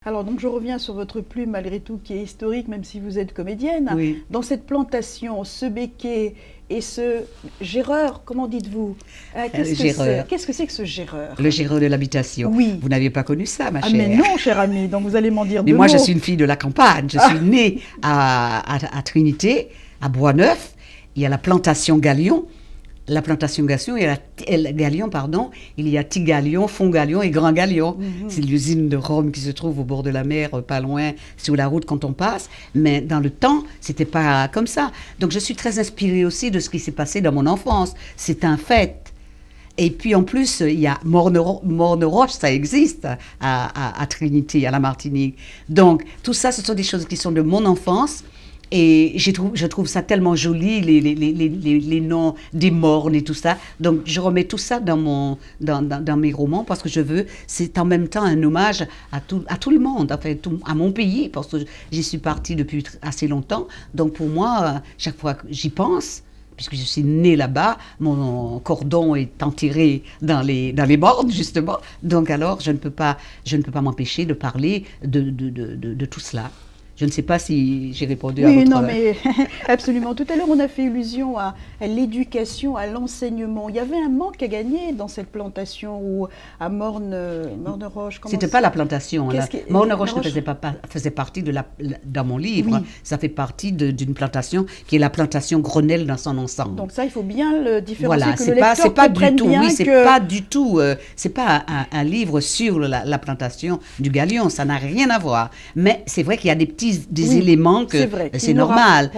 Alors, donc, je reviens sur votre plume, malgré tout, qui est historique, même si vous êtes comédienne. Oui. Dans cette plantation, ce béquet et ce géreur, comment dites-vous? Qu'est-ce que c'est que ce géreur? Le géreur de l'habitation. Oui. Vous n'aviez pas connu ça, ma Ah, chère. mais non, cher ami, donc vous allez m'en dire Mais deux moi, mots. je suis une fille de la campagne. Je suis née à Trinité, à Boisneuf. Il y a la plantation Galion. La plantation Galion, pardon, il y a Petit Galion, Fond Galion et Grand Galion. C'est l'usine de Rome qui se trouve au bord de la mer, pas loin, sur la route quand on passe. Mais dans le temps, c'était pas comme ça. Donc je suis très inspirée aussi de ce qui s'est passé dans mon enfance. C'est un fait. Et puis en plus, il y a Morne-Roche, ça existe à Trinité, à la Martinique. Donc tout ça, ce sont des choses qui sont de mon enfance. Et je trouve ça tellement joli, les noms des mornes et tout ça. Donc, je remets tout ça dans mes romans parce que c'est en même temps un hommage à tout le monde, enfin, à mon pays, parce que j'y suis partie depuis assez longtemps. Donc, pour moi, chaque fois que j'y pense, puisque je suis née là-bas, mon cordon est enterré dans les mornes, justement. Donc, alors, je ne peux pas m'empêcher de parler de tout cela. Je ne sais pas si j'ai répondu à votre... Oui, non, mais absolument. Tout à l'heure, on a fait allusion à l'éducation, à l'enseignement. Il y avait un manque à gagner dans cette plantation ou à Morne-Roche. C'était pas la plantation. Morne-Roche faisait partie dans mon livre. Oui. Ça fait partie d'une plantation qui est la plantation Grenelle dans son ensemble. Donc ça, il faut bien le différencier. Voilà, que le lecteur c'est pas du tout. Bien Oui, c'est pas du tout. C'est pas un livre sur la plantation du Galion. Ça n'a rien à voir. Mais c'est vrai qu'il y a des éléments que c'est normal,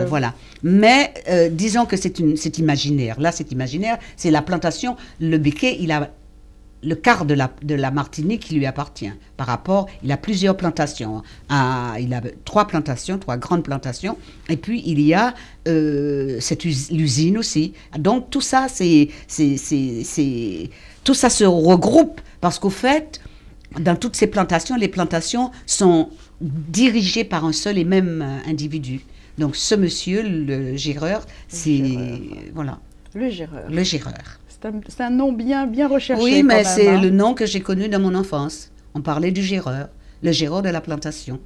voilà. Mais disons que c'est imaginaire. Là, c'est imaginaire. C'est la plantation. Le béquet, il a le quart de la Martinique qui lui appartient. Par rapport, il a plusieurs plantations. Il a trois grandes plantations. Et puis, il y a l'usine aussi. Donc, tout ça, tout ça se regroupe parce qu'au fait, dans toutes ces plantations, les plantations sont dirigées par un seul et même individu. Donc, ce monsieur, le géreur, voilà. Le géreur. Le géreur. C'est un nom bien recherché. Oui, mais c'est le nom que j'ai connu dans mon enfance. On parlait du géreur, le géreur de la plantation.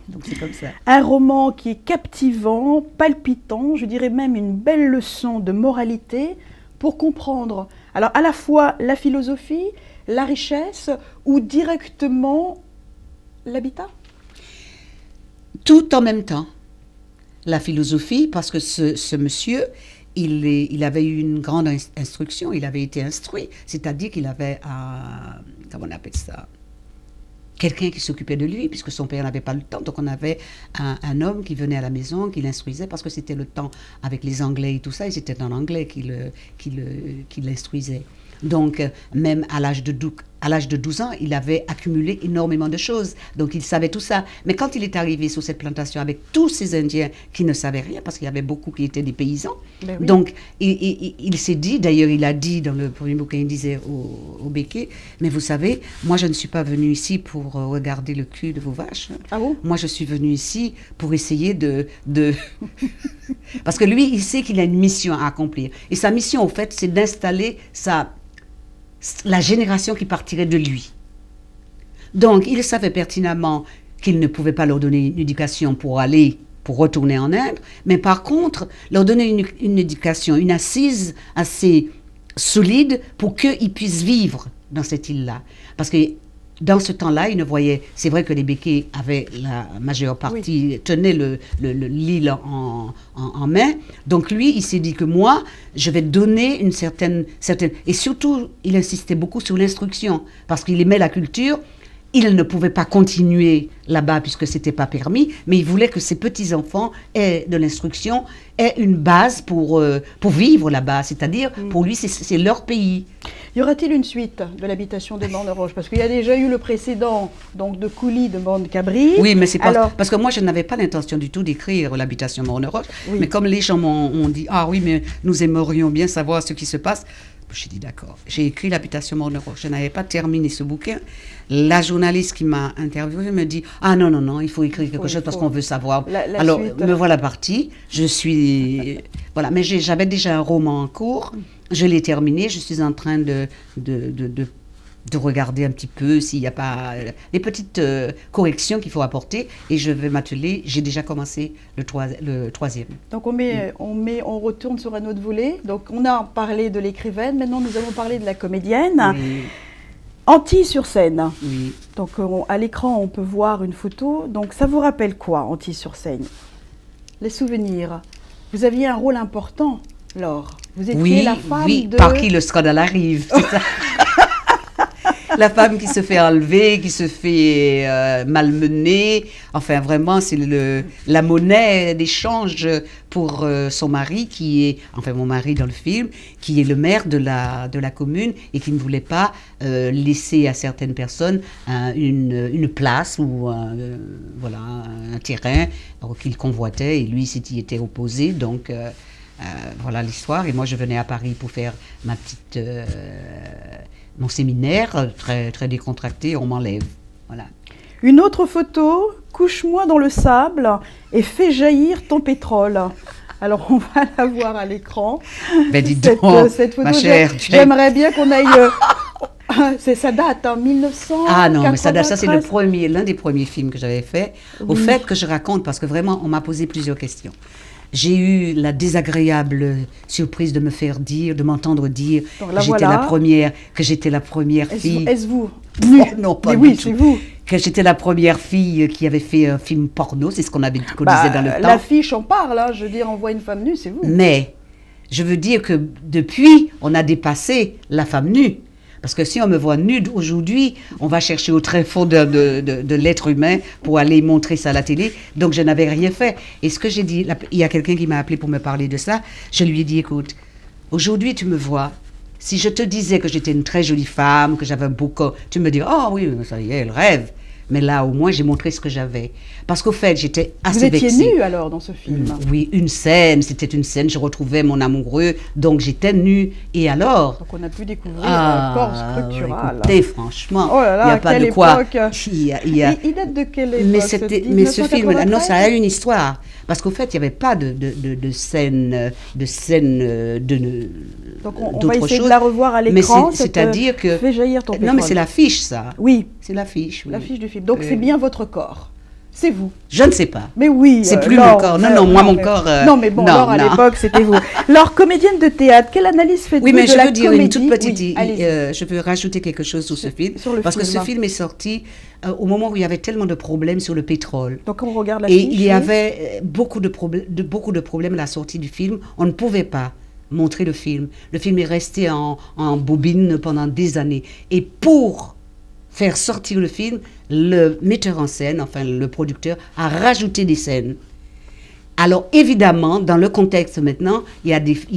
Donc, c'est comme ça. Un roman qui est captivant, palpitant, je dirais même une belle leçon de moralité pour comprendre, alors à la fois la philosophie, la richesse ou directement l'habitat? Tout en même temps. La philosophie, parce que ce monsieur, il avait eu une grande instruction, il avait été instruit, c'est-à-dire qu'il avait, comment on appelle ça, quelqu'un qui s'occupait de lui, puisque son père n'avait pas le temps. Donc on avait un homme qui venait à la maison, qui l'instruisait, parce que c'était le temps avec les Anglais et tout ça, et c'était en anglais qui l'instruisait. Donc, même à l'âge de 12 ans, il avait accumulé énormément de choses. Donc, il savait tout ça. Mais quand il est arrivé sur cette plantation avec tous ces Indiens qui ne savaient rien, parce qu'il y avait beaucoup qui étaient des paysans, oui. Donc, il s'est dit, d'ailleurs, il a dit dans le premier bouquin, il disait au béquet, mais vous savez, moi, je ne suis pas venu ici pour regarder le cul de vos vaches. Ah bon? Moi, je suis venu ici pour essayer de... Parce que lui, il sait qu'il a une mission à accomplir. Et sa mission, au fait, c'est d'installer la génération qui partirait de lui. Donc, il savait pertinemment qu'il ne pouvait pas leur donner une éducation pour retourner en Inde, mais par contre, leur donner une éducation, une assise assez solide pour qu'ils puissent vivre dans cette île-là. Parce que dans ce temps-là, ils ne voyaient... C'est vrai que les béquets avaient la majeure partie, oui, tenaient l'île en main. Donc lui, il s'est dit que moi, je vais donner une certaine... Et surtout, il insistait beaucoup sur l'instruction, parce qu'il aimait la culture. Il ne pouvait pas continuer là-bas puisque ce n'était pas permis, mais il voulait que ses petits-enfants aient de l'instruction, aient une base pour vivre là-bas. C'est-à-dire, pour lui, c'est leur pays. Y aura-t-il une suite de l'habitation de Morne-Roche? Parce qu'il y a déjà eu le précédent, donc de Coulis de Morne-Cabri. Oui, mais c'est parce que moi, je n'avais pas l'intention du tout d'écrire l'habitation Morne-Roche. Oui. Mais comme les gens m'ont dit, ah oui, mais nous aimerions bien savoir ce qui se passe. J'ai dit d'accord. J'ai écrit l'habitation Morne-Roche. Je n'avais pas terminé ce bouquin. La journaliste qui m'a interviewée me dit, ah non, il faut écrire quelque chose parce qu'on veut savoir. Alors, me voilà partie. Voilà, mais j'avais déjà un roman en cours. Je l'ai terminé. Je suis en train de de regarder un petit peu s'il n'y a pas les petites corrections qu'il faut apporter. Et je vais m'atteler, j'ai déjà commencé le troisième. Donc on retourne sur un autre volet. Donc on a parlé de l'écrivaine, maintenant nous allons parler de la comédienne. Oui. Antilles sur Seine. Oui. Donc à l'écran on peut voir une photo. Donc ça vous rappelle quoi, Antilles sur Seine? Les souvenirs. Vous aviez un rôle important, Laure. Vous étiez la femme de... par qui le scandale arrive, c'est ça. La femme qui se fait enlever, qui se fait malmener. Enfin, vraiment, c'est la monnaie d'échange pour son mari, qui est, enfin mon mari dans le film, qui est le maire de la commune et qui ne voulait pas laisser à certaines personnes une place ou voilà, un terrain qu'il convoitait. Et lui, s'y était opposé. Donc, voilà l'histoire. Et moi, je venais à Paris pour faire mon séminaire, très, très décontracté, on m'enlève. Voilà. Une autre photo, couche-moi dans le sable et fais jaillir ton pétrole. Alors on va la voir à l'écran. Ben dis donc, cette photo, ma chère, j'aimerais bien qu'on aille... ça date, en 1900. Ah non, mais ça c'est l'un des premiers films que j'avais fait. Oui. Au fait que je raconte, parce que vraiment, on m'a posé plusieurs questions. J'ai eu la désagréable surprise de m'entendre dire que j'étais la première fille. Est-ce vous? Non, pas oui, c'est vous. Que j'étais la première fille qui avait fait un film porno, c'est ce qu'on disait dans le temps. L'affiche en parle, hein, je veux dire, on voit une femme nue, c'est vous. Mais, je veux dire que depuis, on a dépassé la femme nue. Parce que si on me voit nue aujourd'hui, on va chercher au très fond de l'être humain pour aller montrer ça à la télé. Donc, je n'avais rien fait. Et ce que j'ai dit, il y a quelqu'un qui m'a appelé pour me parler de ça. Je lui ai dit, écoute, aujourd'hui, tu me vois. Si je te disais que j'étais une très jolie femme, que j'avais un beau corps, tu me dis, oh oui, ça y est, elle rêve. Mais là, au moins, j'ai montré ce que j'avais. Parce qu'au fait, j'étais assez vexée. Vous étiez nue, alors, dans ce film? Oui, c'était une scène, je retrouvais mon amoureux, donc j'étais nue. Et alors? Donc on a pu découvrir un corps structural. Écoutez, franchement, oh là là, il n'y a pas de quoi... Il date de quelle époque? Mais ce film, non, ça a une histoire. Parce qu'au fait, il n'y avait pas de scène donc on va essayer de la revoir à l'écran. C'est-à-dire que... Fais jaillir ton pétrole. Non, mais c'est l'affiche, ça. Oui. C'est l'affiche, oui. L'affiche du film. Donc c'est bien votre corps. C'est vous. Je ne sais pas. Mais oui. C'est plus mon corps. Non, moi, mon corps... Non, mais bon, Laure, à l'époque, c'était vous. Laure, comédienne de théâtre, quelle analyse faites-vous de la comédie? Oui, mais je veux dire une toute petite... je veux rajouter quelque chose sur ce film. Parce que ce film est sorti au moment où il y avait tellement de problèmes sur le pétrole. Donc on regarde l'affiche. Et il y avait beaucoup de problèmes à la sortie du film. On ne pouvait pas montrer le film. Le film est resté en bobine pendant des années. Et pour faire sortir le film, le metteur en scène, enfin le producteur, a rajouté des scènes. Alors évidemment, dans le contexte maintenant, il y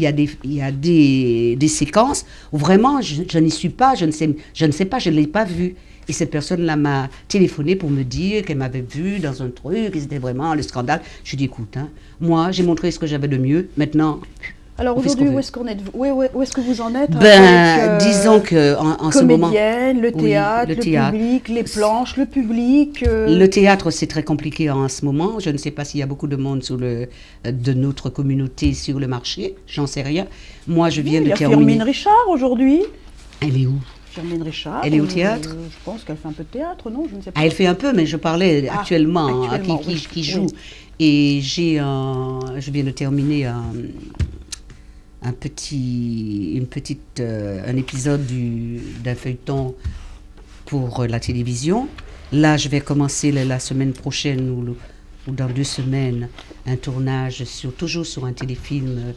a des séquences où vraiment je n'y suis pas, je ne sais pas, je ne l'ai pas vu. Et cette personne-là m'a téléphoné pour me dire qu'elle m'avait vu dans un truc, et c'était vraiment le scandale. Je lui ai dit, écoute, hein, moi j'ai montré ce que j'avais de mieux, maintenant... Alors aujourd'hui, où est-ce qu'on est, où est-ce que vous en êtes? Disons que en ce moment, comédienne, le théâtre, le public, les planches, le public. Le théâtre, c'est très compliqué en ce moment. Je ne sais pas s'il y a beaucoup de monde de notre communauté sur le marché. J'en sais rien. Moi, je viens de terminer. Il y a Firmin Richard aujourd'hui. Elle est où? Firmin Richard. Elle est au théâtre? Je pense qu'elle fait un peu de théâtre, non? Je ne sais pas. Elle fait un peu, mais je parlais actuellement qui joue. Et je viens de terminer un épisode d'un feuilleton pour la télévision. Là, je vais commencer la semaine prochaine ou dans 2 semaines un tournage toujours sur un téléfilm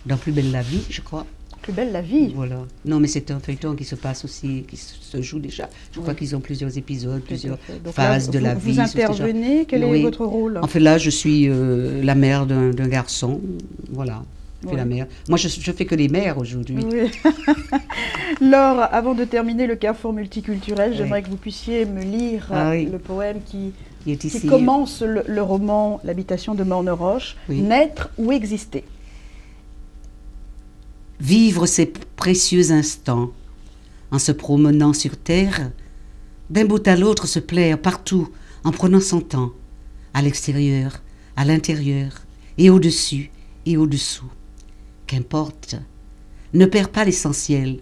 dans Plus belle la vie, je crois. Plus belle la vie. Voilà. Non, mais c'est un feuilleton qui se passe aussi, qui se joue déjà. Je crois qu'ils ont plusieurs épisodes, plusieurs phases de la vie. Vous intervenez, quel est votre rôle? En fait, là, je suis la mère d'un garçon. Voilà. La mère. Moi, je fais que les mères aujourd'hui. Oui. Laure, avant de terminer le carrefour multiculturel, j'aimerais que vous puissiez me lire le poème qui commence le roman L'habitation de Morne-Roche, Naître ou exister. Vivre ces précieux instants, en se promenant sur terre, d'un bout à l'autre se plaire partout, en prenant son temps, à l'extérieur, à l'intérieur, et au-dessus et au-dessous. Qu'importe, ne perd pas l'essentiel.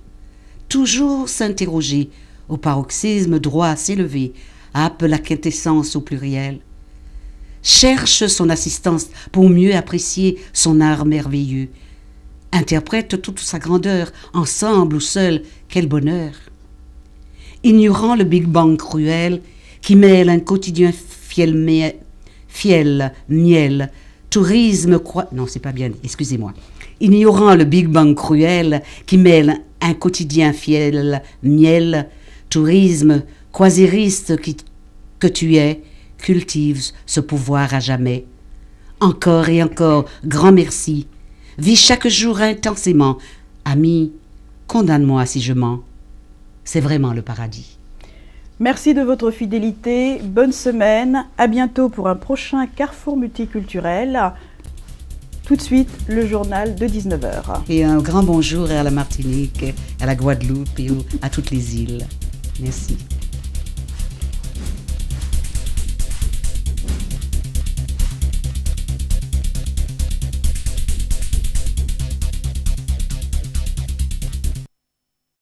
Toujours s'interroger, au paroxysme droit à s'élever, happe la quintessence au pluriel. Cherche son assistance pour mieux apprécier son art merveilleux. Interprète toute sa grandeur, ensemble ou seul, quel bonheur. Ignorant le Big Bang cruel qui mêle un quotidien fiel, miel, tourisme, non, c'est pas bien, excusez-moi. Ignorant le Big Bang cruel qui mêle un quotidien fiel, miel, tourisme, croisériste que tu es, cultive ce pouvoir à jamais. Encore et encore, grand merci. Vis chaque jour intensément. Ami, condamne-moi si je mens. C'est vraiment le paradis. Merci de votre fidélité. Bonne semaine. À bientôt pour un prochain Carrefour multiculturel. Tout de suite, le journal de 19h. Et un grand bonjour à la Martinique, à la Guadeloupe et à toutes les îles. Merci.